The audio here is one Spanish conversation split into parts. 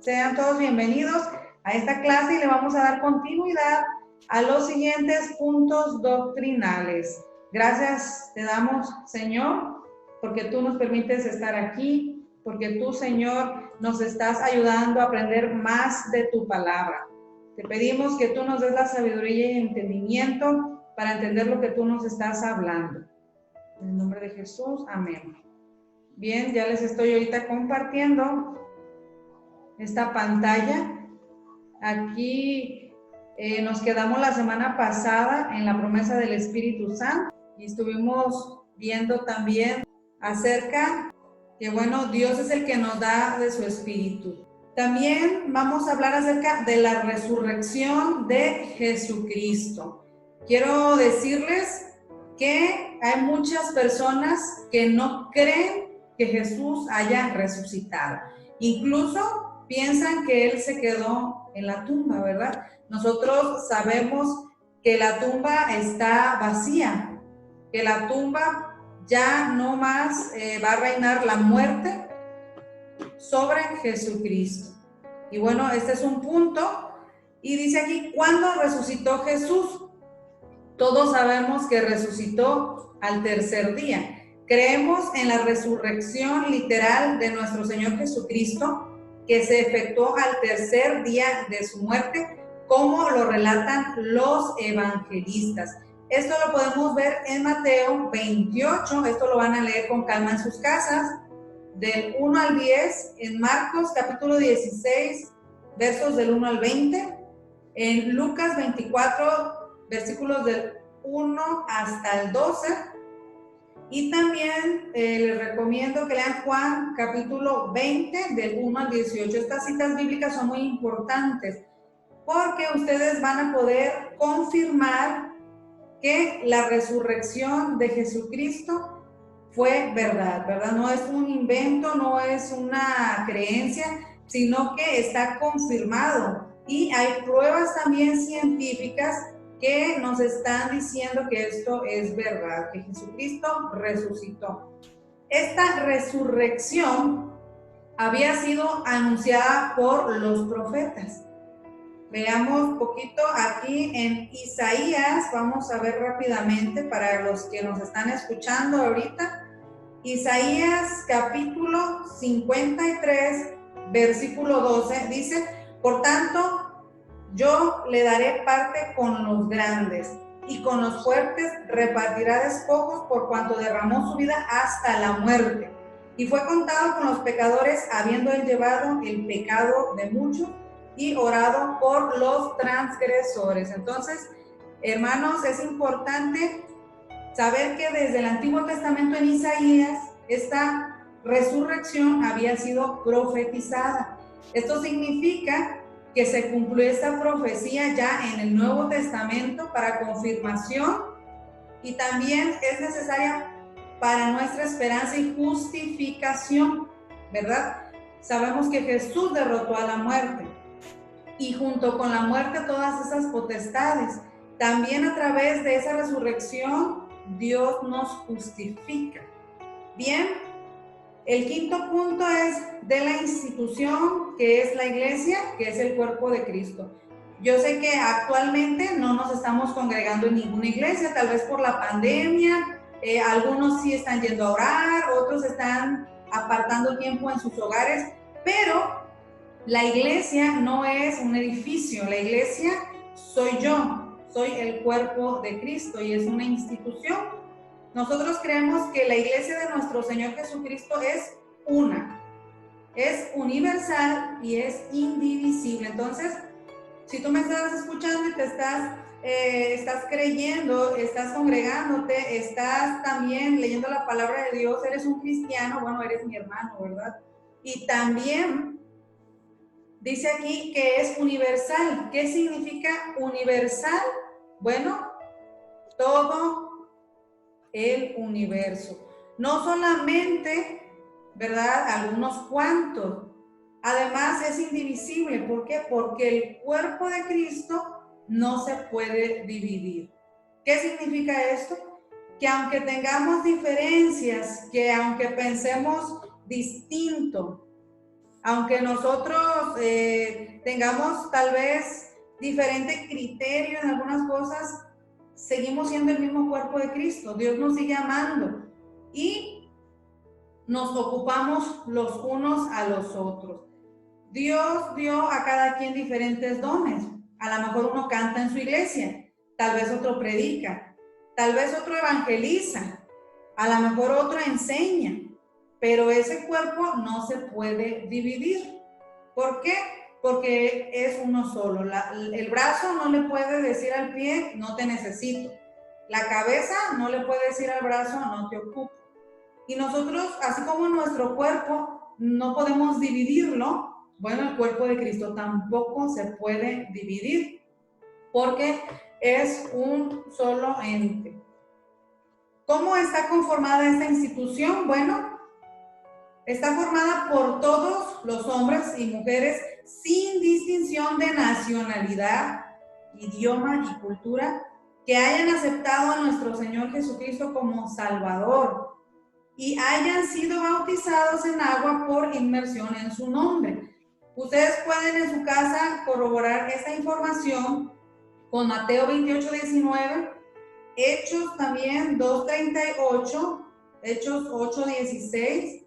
Sean todos bienvenidos a esta clase y le vamos a dar continuidad a los siguientes puntos doctrinales. Gracias te damos, Señor, porque tú nos permites estar aquí, porque tú, Señor, nos estás ayudando a aprender más de tu palabra. Te pedimos que tú nos des la sabiduría y entendimiento para entender lo que tú nos estás hablando. En el nombre de Jesús, amén. Bien, ya les estoy ahorita compartiendo esta pantalla. Aquí nos quedamos la semana pasada en la promesa del Espíritu Santo y estuvimos viendo también acerca que, bueno, Dios es el que nos da de su Espíritu. También vamos a hablar acerca de la resurrección de Jesucristo. Quiero decirles que hay muchas personas que no creen que Jesús haya resucitado. Incluso piensan que Él se quedó en la tumba, ¿verdad? Nosotros sabemos que la tumba está vacía, que la tumba ya no más va a reinar la muerte sobre Jesucristo. Y bueno, este es un punto. Y dice aquí, ¿cuándo resucitó Jesús? Todos sabemos que resucitó al tercer día. Creemos en la resurrección literal de nuestro Señor Jesucristo, que se efectuó al tercer día de su muerte, como lo relatan los evangelistas. Esto lo podemos ver en Mateo 28, esto lo van a leer con calma en sus casas, del 1 al 10, en Marcos capítulo 16, versos del 1 al 20, en Lucas 24, versículos del 1 hasta el 12, y también les recomiendo que lean Juan capítulo 20 del 1 al 18. Estas citas bíblicas son muy importantes porque ustedes van a poder confirmar que la resurrección de Jesucristo fue verdad, ¿verdad? No es un invento, no es una creencia, sino que está confirmado. Y hay pruebas también científicas que nos están diciendo que esto es verdad, que Jesucristo resucitó. Esta resurrección había sido anunciada por los profetas. Veamos poquito aquí en Isaías, vamos a ver rápidamente para los que nos están escuchando ahorita. Isaías capítulo 53, versículo 12, dice, por tanto, yo le daré parte con los grandes y con los fuertes repartirá despojos por cuanto derramó su vida hasta la muerte. Y fue contado con los pecadores, habiendo él llevado el pecado de muchos y orado por los transgresores. Entonces, hermanos, es importante saber que desde el Antiguo Testamento en Isaías, esta resurrección había sido profetizada. Esto significa que se cumplió esta profecía ya en el Nuevo Testamento para confirmación y también es necesaria para nuestra esperanza y justificación, ¿verdad? Sabemos que Jesús derrotó a la muerte y junto con la muerte todas esas potestades. También a través de esa resurrección Dios nos justifica. Bien, el quinto punto es de la institución que es la iglesia, que es el cuerpo de Cristo. Yo sé que actualmente no nos estamos congregando en ninguna iglesia, tal vez por la pandemia, algunos sí están yendo a orar, otros están apartando tiempo en sus hogares, pero la iglesia no es un edificio, la iglesia soy yo, soy el cuerpo de Cristo y es una institución. Nosotros creemos que la iglesia de nuestro Señor Jesucristo es una, es universal y es indivisible. Entonces, si tú me estás escuchando y te estás creyendo, estás congregándote, estás también leyendo la palabra de Dios, eres un cristiano, bueno, eres mi hermano, ¿verdad? Y también dice aquí que es universal. ¿Qué significa universal? Bueno, todo el universo. No solamente, ¿verdad? Algunos cuantos. Además es indivisible. ¿Por qué? Porque el cuerpo de Cristo no se puede dividir. ¿Qué significa esto? Que aunque tengamos diferencias, que aunque pensemos distinto, Aunque nosotros tengamos tal vez diferente criterio en algunas cosas, seguimos siendo el mismo cuerpo de Cristo. Dios nos sigue amando y nos ocupamos los unos a los otros. Dios dio a cada quien diferentes dones. A lo mejor uno canta en su iglesia, tal vez otro predica, tal vez otro evangeliza, a lo mejor otro enseña, pero ese cuerpo no se puede dividir. ¿Por qué? Porque es uno solo. El brazo no le puede decir al pie, no te necesito. La cabeza no le puede decir al brazo, no te ocupo. Y nosotros, así como nuestro cuerpo, no podemos dividirlo. Bueno, el cuerpo de Cristo tampoco se puede dividir porque es un solo ente. ¿Cómo está conformada esta institución? Bueno, está formada por todos los hombres y mujeres sin distinción de nacionalidad, idioma y cultura que hayan aceptado a nuestro Señor Jesucristo como Salvador y hayan sido bautizados en agua por inmersión en su nombre. Ustedes pueden en su casa corroborar esta información con Mateo 28:19, Hechos también 2:38, Hechos 8:16,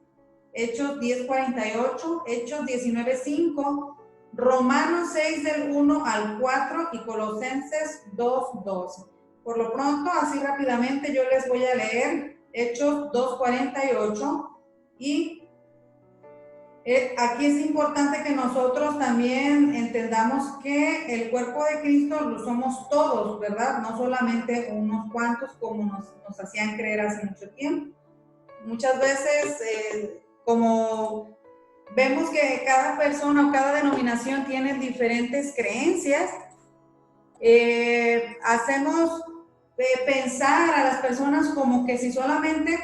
Hechos 10:48, Hechos 19:5, Romanos 6 del 1 al 4 y Colosenses 2:12. Por lo pronto, así rápidamente yo les voy a leer Hechos 2:48 y aquí es importante que nosotros también entendamos que el cuerpo de Cristo lo somos todos, ¿verdad? No solamente unos cuantos como nos hacían creer hace mucho tiempo. Muchas veces, como vemos que cada persona o cada denominación tiene diferentes creencias, hacemos pensar a las personas como que si solamente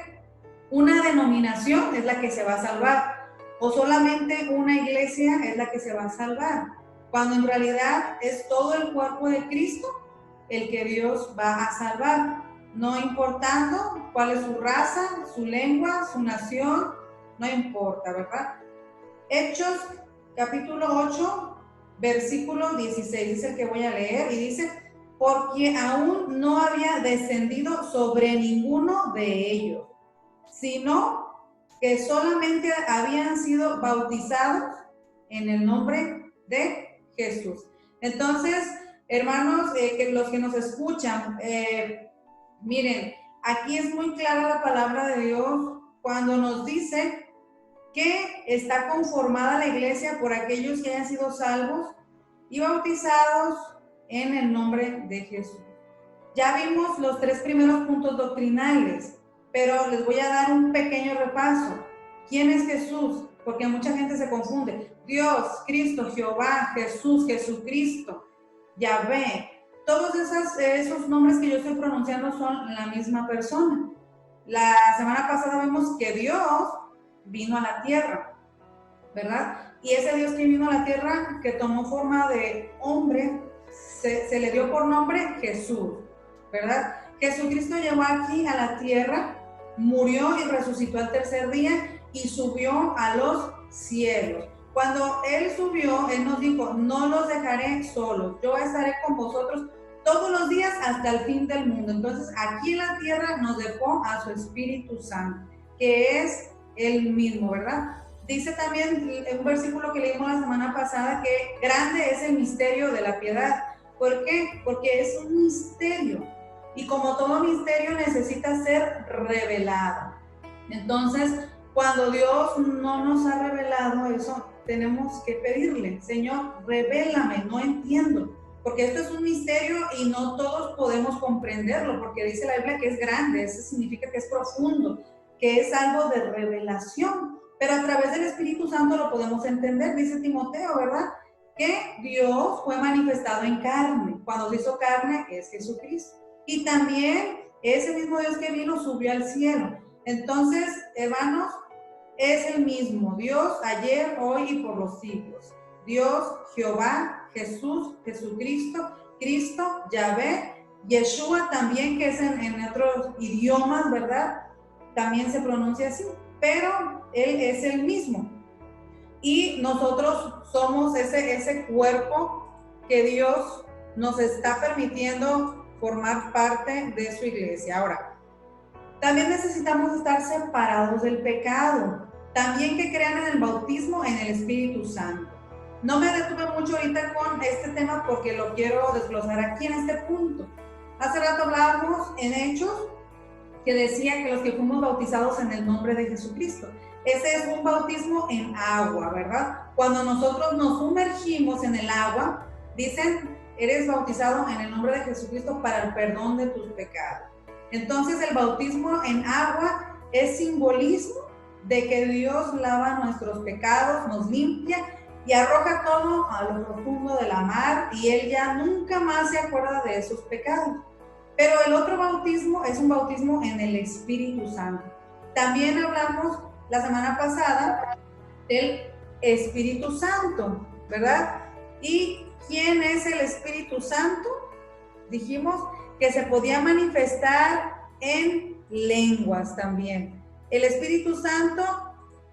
una denominación es la que se va a salvar o solamente una iglesia es la que se va a salvar, cuando en realidad es todo el cuerpo de Cristo el que Dios va a salvar, no importando cuál es su raza, su lengua, su nación, no importa, ¿verdad? Hechos capítulo 8, versículo 16, es el que voy a leer y dice: porque aún no había descendido sobre ninguno de ellos, sino que solamente habían sido bautizados en el nombre de Jesús. Entonces, hermanos, que los que nos escuchan, miren, aquí es muy clara la palabra de Dios cuando nos dice que está conformada la iglesia por aquellos que hayan sido salvos y bautizados en el nombre de Jesús. Ya vimos los 3 primeros puntos doctrinales, pero les voy a dar un pequeño repaso. ¿Quién es Jesús? Porque mucha gente se confunde. Dios, Cristo, Jehová, Jesús, Jesucristo, Yahvé. Todos esos nombres que yo estoy pronunciando son la misma persona. La semana pasada vimos que Dios vino a la tierra, ¿verdad? Y ese Dios que vino a la tierra, que tomó forma de hombre, se le dio por nombre Jesús, ¿verdad? Jesucristo llegó aquí a la tierra, murió y resucitó al tercer día y subió a los cielos. Cuando Él subió, Él nos dijo: no los dejaré solos, yo estaré con vosotros todos los días hasta el fin del mundo. Entonces, aquí en la tierra nos dejó a su Espíritu Santo, que es Él mismo, ¿verdad? Dice también en un versículo que leímos la semana pasada que grande es el misterio de la piedad. ¿Por qué? Porque es un misterio y como todo misterio necesita ser revelado. Entonces, cuando Dios no nos ha revelado eso, tenemos que pedirle: Señor, revélame, no entiendo, porque esto es un misterio y no todos podemos comprenderlo, porque dice la Biblia que es grande, eso significa que es profundo, que es algo de revelación, pero a través del Espíritu Santo lo podemos entender. Dice Timoteo, ¿verdad?, que Dios fue manifestado en carne. Cuando se hizo carne es Jesucristo. Y también ese mismo Dios que vino subió al cielo. Entonces, hermanos, es el mismo Dios ayer, hoy y por los siglos. Dios, Jehová, Jesús, Jesucristo, Cristo, Yahvé, Yeshua también, que es en otros idiomas, ¿verdad? También se pronuncia así, pero Él es el mismo. y nosotros somos ese cuerpo que Dios nos está permitiendo formar parte de su iglesia. Ahora, también necesitamos estar separados del pecado. También que crean en el bautismo en el Espíritu Santo. No me detuve mucho ahorita con este tema porque lo quiero desglosar aquí en este punto. Hace rato hablábamos en Hechos que decía que los que fuimos bautizados en el nombre de Jesucristo. Ese es un bautismo en agua, ¿verdad? Cuando nosotros nos sumergimos en el agua, dicen, eres bautizado en el nombre de Jesucristo para el perdón de tus pecados. Entonces el bautismo en agua es simbolismo de que Dios lava nuestros pecados, nos limpia y arroja todo a lo profundo de la mar y Él ya nunca más se acuerda de esos pecados. Pero el otro bautismo es un bautismo en el Espíritu Santo. También hablamos la semana pasada del Espíritu Santo, ¿verdad? ¿Y quién es el Espíritu Santo? Dijimos que se podía manifestar en lenguas también. El Espíritu Santo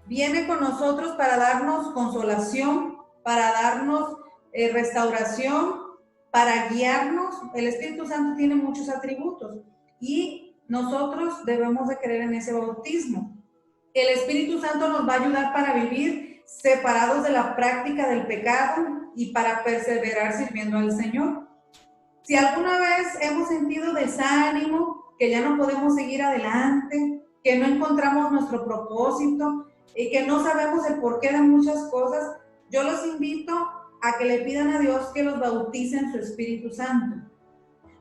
viene con nosotros para darnos consolación, para darnos restauración, para guiarnos. El Espíritu Santo tiene muchos atributos y nosotros debemos de creer en ese bautismo. El Espíritu Santo nos va a ayudar para vivir separados de la práctica del pecado y para perseverar sirviendo al Señor. Si alguna vez hemos sentido desánimo, que ya no podemos seguir adelante, que no encontramos nuestro propósito y que no sabemos el porqué de muchas cosas, yo los invito a que le pidan a Dios que los bautice en su Espíritu Santo.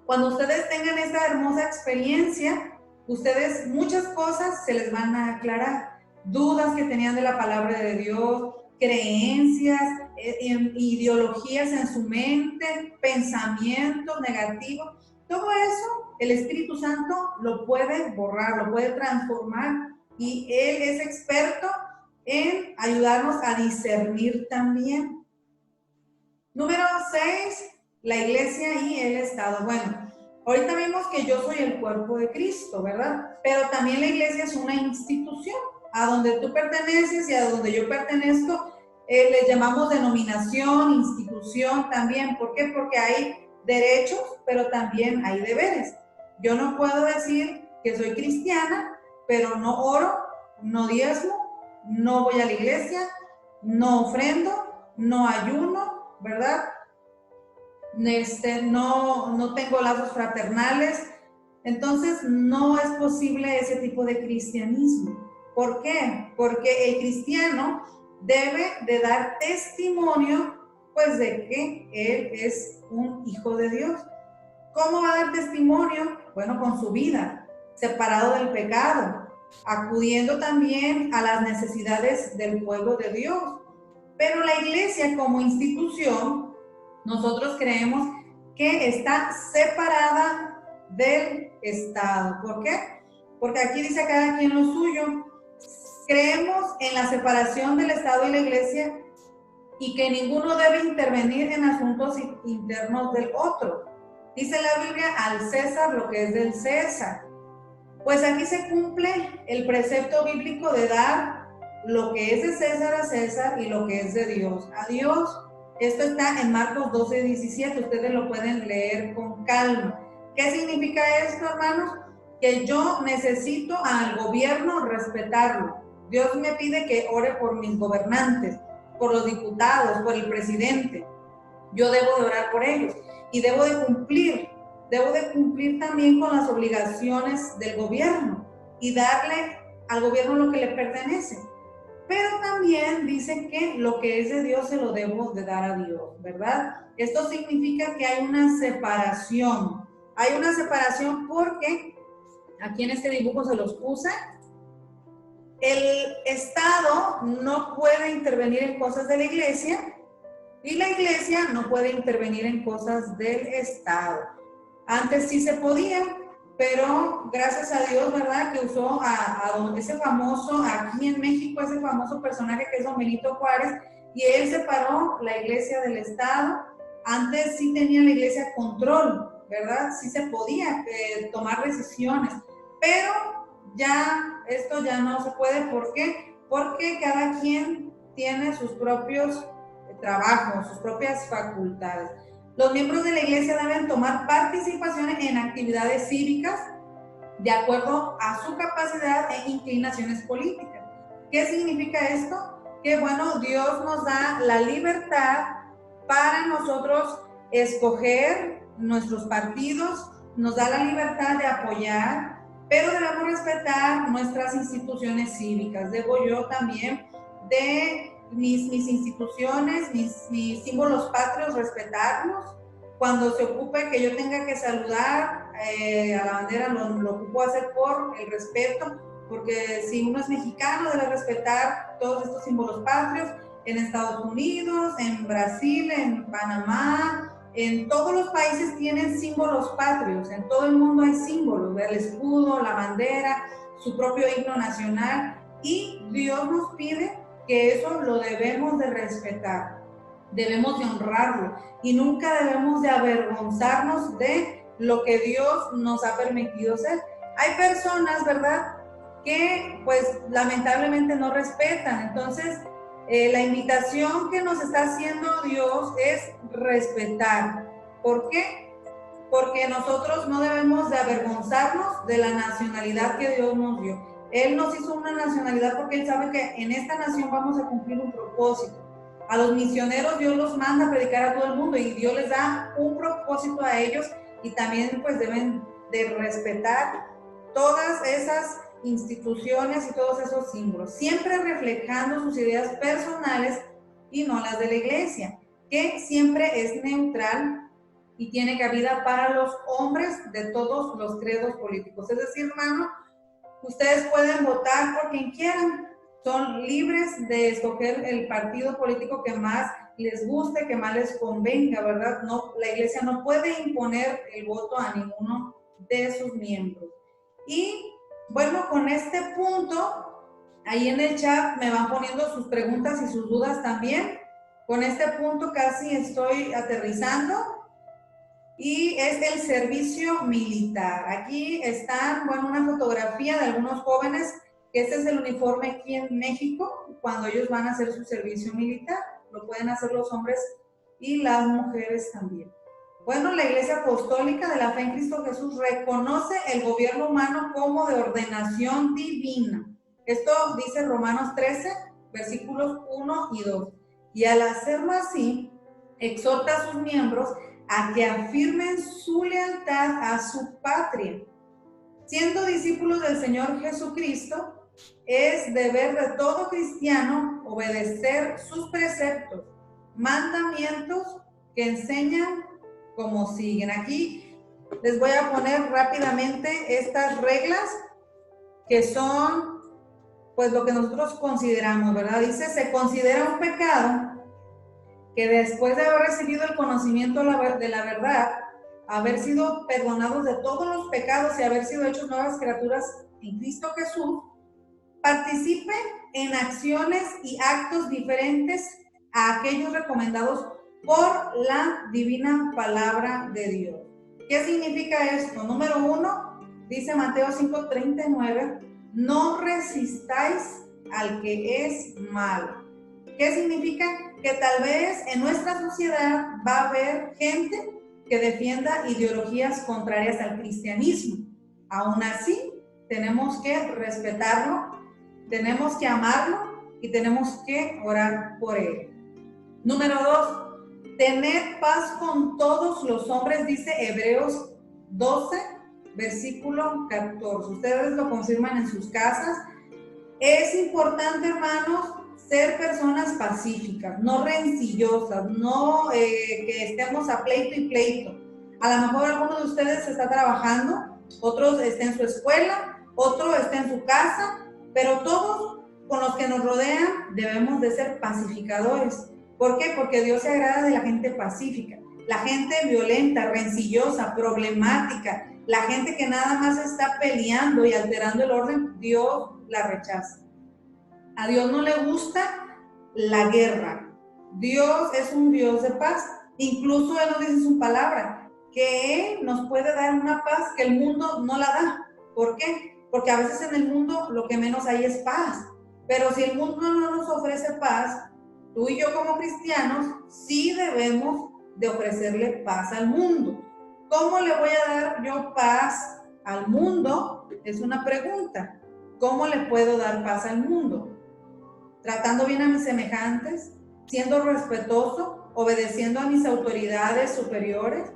Cuando ustedes tengan esta hermosa experiencia, ustedes muchas cosas se les van a aclarar. Dudas que tenían de la palabra de Dios, creencias, ideologías en su mente, pensamientos negativos. Todo eso el Espíritu Santo lo puede borrar, lo puede transformar y Él es experto en ayudarnos a discernir también. Número 6, la iglesia y el Estado. Bueno, ahorita vimos que yo soy el cuerpo de Cristo, ¿verdad? Pero también la iglesia es una institución a donde tú perteneces y a donde yo pertenezco. Le llamamos denominación, institución también. ¿Por qué? Porque hay derechos, pero también hay deberes. Yo no puedo decir que soy cristiana, pero no oro, no diezmo, no voy a la iglesia, no ofrendo, no ayuno, ¿verdad? No tengo lazos fraternales. Entonces no es posible ese tipo de cristianismo. ¿Por qué? Porque el cristiano debe de dar testimonio pues de que él es un hijo de Dios. ¿Cómo va a dar testimonio? Bueno, con su vida, separado del pecado, acudiendo también a las necesidades del pueblo de Dios. Pero la iglesia como institución, nosotros creemos que está separada del Estado. ¿Por qué? Porque aquí dice cada quien lo suyo. Creemos en la separación del Estado y la iglesia y que ninguno debe intervenir en asuntos internos del otro. Dice la Biblia, al César lo que es del César. Pues aquí se cumple el precepto bíblico de dar lo que es de César a César y lo que es de Dios a Dios. Esto está en Marcos 12:17, ustedes lo pueden leer con calma. ¿Qué significa esto, hermanos? Que yo necesito al gobierno respetarlo. Dios me pide que ore por mis gobernantes, por los diputados, por el presidente. Yo debo de orar por ellos y debo de cumplir también con las obligaciones del gobierno y darle al gobierno lo que le pertenece. Pero también dice que lo que es de Dios se lo debo de dar a Dios, ¿verdad? Esto significa que hay una separación. Hay una separación porque, aquí en este dibujo se los puse, el Estado no puede intervenir en cosas de la iglesia y la iglesia no puede intervenir en cosas del Estado. Antes sí se podía, pero gracias a Dios, ¿verdad? Que usó a ese famoso, aquí en México, ese famoso personaje que es Don Benito Juárez, y él separó la iglesia del Estado. Antes sí tenía la iglesia control, ¿verdad? Sí se podía tomar decisiones, pero ya esto ya no se puede. ¿Por qué? Porque cada quien tiene sus propios trabajos, sus propias facultades. Los miembros de la iglesia deben tomar participación en actividades cívicas de acuerdo a su capacidad e inclinaciones políticas. ¿Qué significa esto? Que bueno, Dios nos da la libertad para nosotros escoger nuestros partidos, nos da la libertad de apoyar, pero debemos respetar nuestras instituciones cívicas. Debo yo también de mis instituciones, mis símbolos patrios, respetarlos. Cuando se ocupe que yo tenga que saludar a la bandera, lo ocupo hacer por el respeto, porque si uno es mexicano debe respetar todos estos símbolos patrios. En Estados Unidos, en Brasil, en Panamá, en todos los países tienen símbolos patrios, en todo el mundo hay símbolos, el escudo, la bandera, su propio himno nacional, y Dios nos pide que eso lo debemos de respetar, debemos de honrarlo y nunca debemos de avergonzarnos de lo que Dios nos ha permitido ser. Hay personas, ¿verdad?, que pues lamentablemente no respetan. Entonces la invitación que nos está haciendo Dios es respetar. ¿Por qué? Porque nosotros no debemos de avergonzarnos de la nacionalidad que Dios nos dio. Él nos hizo una nacionalidad porque Él sabe que en esta nación vamos a cumplir un propósito. A los misioneros Dios los manda a predicar a todo el mundo y Dios les da un propósito a ellos, y también pues deben de respetar todas esas instituciones y todos esos símbolos, siempre reflejando sus ideas personales y no las de la iglesia, que siempre es neutral y tiene cabida para los hombres de todos los credos políticos. Es decir, hermano, ustedes pueden votar por quien quieran, son libres de escoger el partido político que más les guste, que más les convenga, ¿verdad? No, la iglesia no puede imponer el voto a ninguno de sus miembros. Y bueno, con este punto, ahí en el chat me van poniendo sus preguntas y sus dudas también. Con este punto casi estoy aterrizando. Y es el servicio militar. Aquí están, bueno, una fotografía de algunos jóvenes, que este es el uniforme aquí en México, cuando ellos van a hacer su servicio militar. Lo pueden hacer los hombres y las mujeres también. Bueno, la Iglesia Apostólica de la Fe en Cristo Jesús reconoce el gobierno humano como de ordenación divina. Esto dice Romanos 13, versículos 1 y 2. Y al hacerlo así, exhorta a sus miembros a que afirmen su lealtad a su patria. Siendo discípulos del Señor Jesucristo, es deber de todo cristiano obedecer sus preceptos, mandamientos que enseñan como siguen. Aquí les voy a poner rápidamente estas reglas que son pues lo que nosotros consideramos, ¿verdad? Dice, se considera un pecado que después de haber recibido el conocimiento de la verdad, haber sido perdonados de todos los pecados y haber sido hechos nuevas criaturas en Cristo Jesús, participen en acciones y actos diferentes a aquellos recomendados por la divina palabra de Dios. ¿Qué significa esto? Número 1, dice Mateo 5:39, no resistáis al que es malo. ¿Qué significa? Que tal vez en nuestra sociedad va a haber gente que defienda ideologías contrarias al cristianismo. Aún así, tenemos que respetarlo, tenemos que amarlo y tenemos que orar por él. Número 2, tener paz con todos los hombres, dice Hebreos 12, versículo 14. Ustedes lo confirman en sus casas. Es importante, hermanos, ser personas pacíficas, no rencillosas, no que estemos a pleito y pleito. A lo mejor alguno de ustedes está trabajando, otros está en su escuela, otro está en su casa, pero todos con los que nos rodean debemos de ser pacificadores. ¿Por qué? Porque Dios se agrada de la gente pacífica. La gente violenta, rencillosa, problemática, la gente que nada más está peleando y alterando el orden, Dios la rechaza. A Dios no le gusta la guerra. Dios es un Dios de paz. Incluso Él nos dice en su palabra que Él nos puede dar una paz que el mundo no la da. ¿Por qué? Porque a veces en el mundo lo que menos hay es paz. Pero si el mundo no nos ofrece paz, tú y yo como cristianos sí debemos de ofrecerle paz al mundo. ¿Cómo le voy a dar yo paz al mundo? Es una pregunta. ¿Cómo le puedo dar paz al mundo? Tratando bien a mis semejantes, siendo respetuoso, obedeciendo a mis autoridades superiores,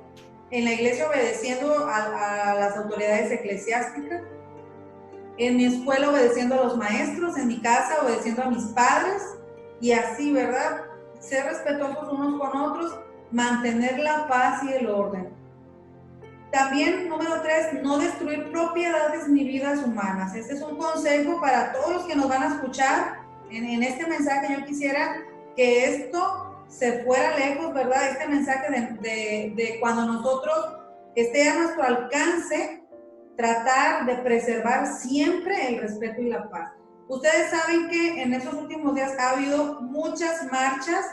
en la iglesia obedeciendo a las autoridades eclesiásticas, en mi escuela obedeciendo a los maestros, en mi casa obedeciendo a mis padres, y así, ¿verdad? Ser respetuosos unos con otros, mantener la paz y el orden. También, número 3, no destruir propiedades ni vidas humanas. Este es un consejo para todos los que nos van a escuchar. En este mensaje yo quisiera que esto se fuera lejos, ¿verdad? Este mensaje de cuando nosotros esté a nuestro alcance, tratar de preservar siempre el respeto y la paz. Ustedes saben que en estos últimos días ha habido muchas marchas,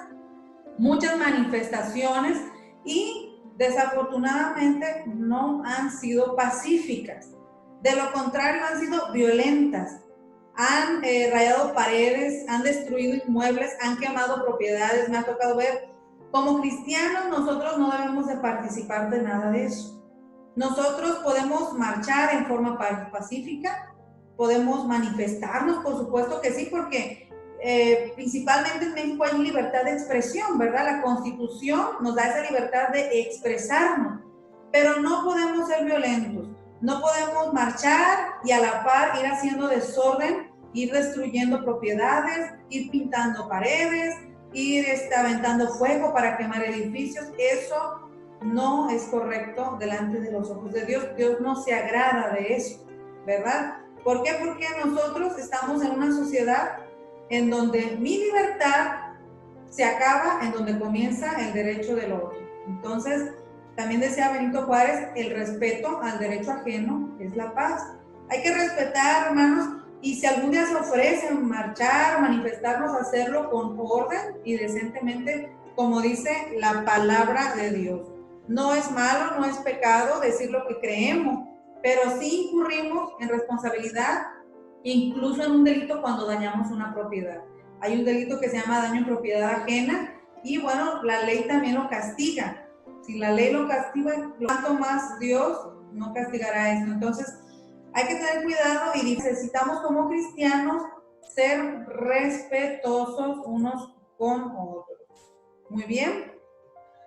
muchas manifestaciones y desafortunadamente no han sido pacíficas. De lo contrario, han sido violentas. Han rayado paredes, han destruido inmuebles, han quemado propiedades. Me ha tocado ver, como cristianos, nosotros no debemos de participar de nada de eso. Nosotros podemos marchar en forma pacífica, podemos manifestarnos, por supuesto que sí, porque principalmente en México hay libertad de expresión, ¿verdad? La Constitución nos da esa libertad de expresarnos, pero no podemos ser violentos, no podemos marchar y a la par ir haciendo desorden, ir destruyendo propiedades, ir pintando paredes, ir aventando fuego para quemar edificios. Eso no es correcto delante de los ojos de Dios. Dios no se agrada de eso, ¿verdad? ¿Por qué? Porque nosotros estamos en una sociedad en donde mi libertad se acaba, en donde comienza el derecho del otro. Entonces, también decía Benito Juárez, el respeto al derecho ajeno es la paz. Hay que respetar, hermanos, y si algún día se ofrecen marchar, manifestarnos, hacerlo con orden y decentemente, como dice la palabra de Dios. No es malo, no es pecado decir lo que creemos, pero sí incurrimos en responsabilidad, incluso en un delito cuando dañamos una propiedad. Hay un delito que se llama daño en propiedad ajena y bueno, la ley también lo castiga. Si la ley lo castiga, ¿cuánto más Dios no castigará esto? Entonces, hay que tener cuidado y necesitamos como cristianos ser respetuosos unos con otros. Muy bien.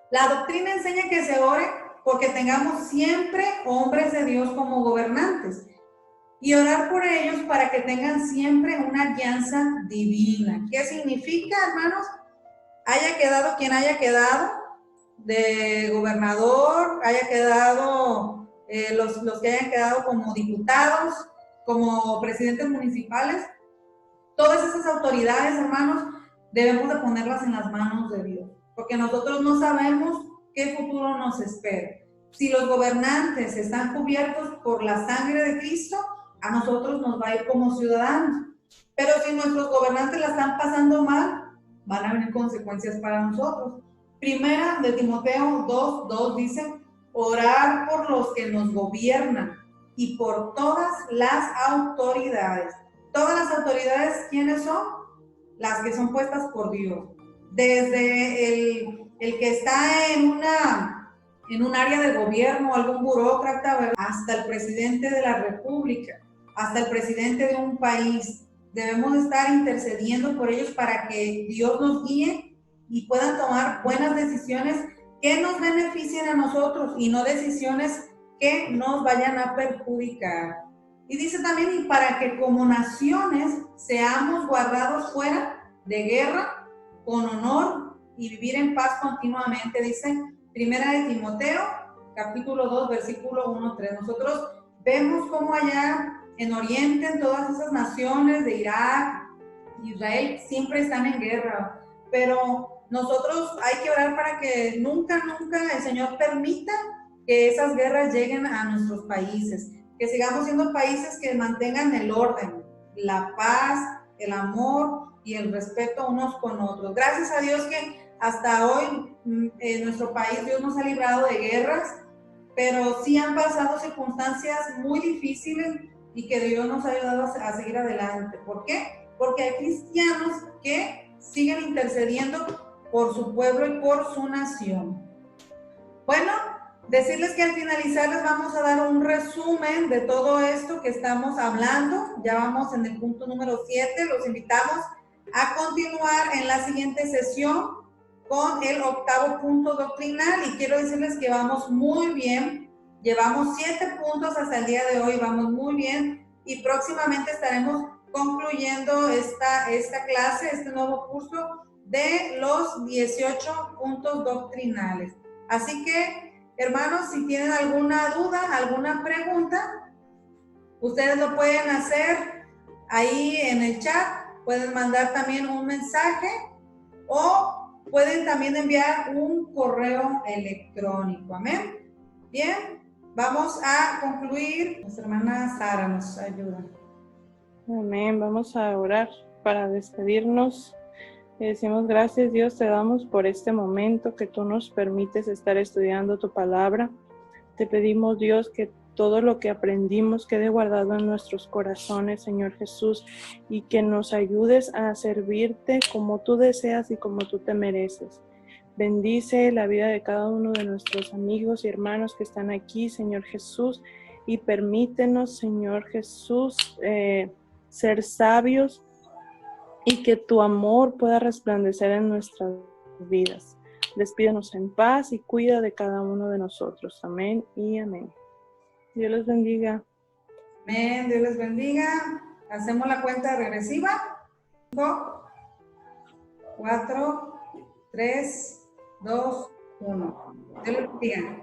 La doctrina enseña que se ore porque tengamos siempre hombres de Dios como gobernantes y orar por ellos para que tengan siempre una alianza divina. ¿Qué significa, hermanos? Haya quedado quien haya quedado, de gobernador, haya quedado los que hayan quedado como diputados, como presidentes municipales, todas esas autoridades, hermanos, debemos de ponerlas en las manos de Dios, porque nosotros no sabemos qué futuro nos espera. Si los gobernantes están cubiertos por la sangre de Cristo, a nosotros nos va a ir como ciudadanos. Pero si nuestros gobernantes la están pasando mal, van a venir consecuencias para nosotros. Primera de Timoteo 2:2 dice, orar por los que nos gobiernan y por todas las autoridades. Todas las autoridades, ¿quiénes son? Las que son puestas por Dios. Desde el que está en un área de gobierno, algún burócrata, ¿verdad? Hasta el presidente de la República, hasta el presidente de un país. Debemos estar intercediendo por ellos para que Dios nos guíe y puedan tomar buenas decisiones que nos beneficien a nosotros y no decisiones que nos vayan a perjudicar. Y dice también, y para que como naciones seamos guardados fuera de guerra, con honor y vivir en paz continuamente, dice Primera de Timoteo, capítulo 2, versículo 1-3. Nosotros vemos cómo allá en Oriente, en todas esas naciones de Irak, Israel, siempre están en guerra, pero nosotros hay que orar para que nunca el Señor permita que esas guerras lleguen a nuestros países, que sigamos siendo países que mantengan el orden, la paz, el amor y el respeto unos con otros. Gracias a Dios que hasta hoy en nuestro país Dios nos ha librado de guerras, pero sí han pasado circunstancias muy difíciles y que Dios nos ha ayudado a seguir adelante. ¿Por qué? Porque hay cristianos que siguen intercediendo por su pueblo y por su nación. Bueno, decirles que al finalizar les vamos a dar un resumen de todo esto que estamos hablando. Ya vamos en el punto número 7. Los invitamos a continuar en la siguiente sesión con el 8º punto doctrinal, y quiero decirles que vamos muy bien. Llevamos 7 puntos hasta el día de hoy, vamos muy bien, y próximamente estaremos concluyendo esta clase, este nuevo curso de los 18 puntos doctrinales. Así que, hermanos, si tienen alguna duda, alguna pregunta, ustedes lo pueden hacer ahí en el chat, pueden mandar también un mensaje o pueden también enviar un correo electrónico. Amén. Bien, vamos a concluir. Nuestra hermana Sara nos ayuda. Amén. Vamos a orar para despedirnos. Le decimos gracias, Dios, te damos por este momento que tú nos permites estar estudiando tu palabra. Te pedimos, Dios, que todo lo que aprendimos quede guardado en nuestros corazones, Señor Jesús, y que nos ayudes a servirte como tú deseas y como tú te mereces. Bendice la vida de cada uno de nuestros amigos y hermanos que están aquí, Señor Jesús, y permítenos, Señor Jesús, ser sabios y que tu amor pueda resplandecer en nuestras vidas. Despídanos en paz y cuida de cada uno de nosotros. Amén y amén. Dios les bendiga. Amén, Dios les bendiga. Hacemos la cuenta regresiva. 5, 4, 3, 2, 1. Dios les bendiga.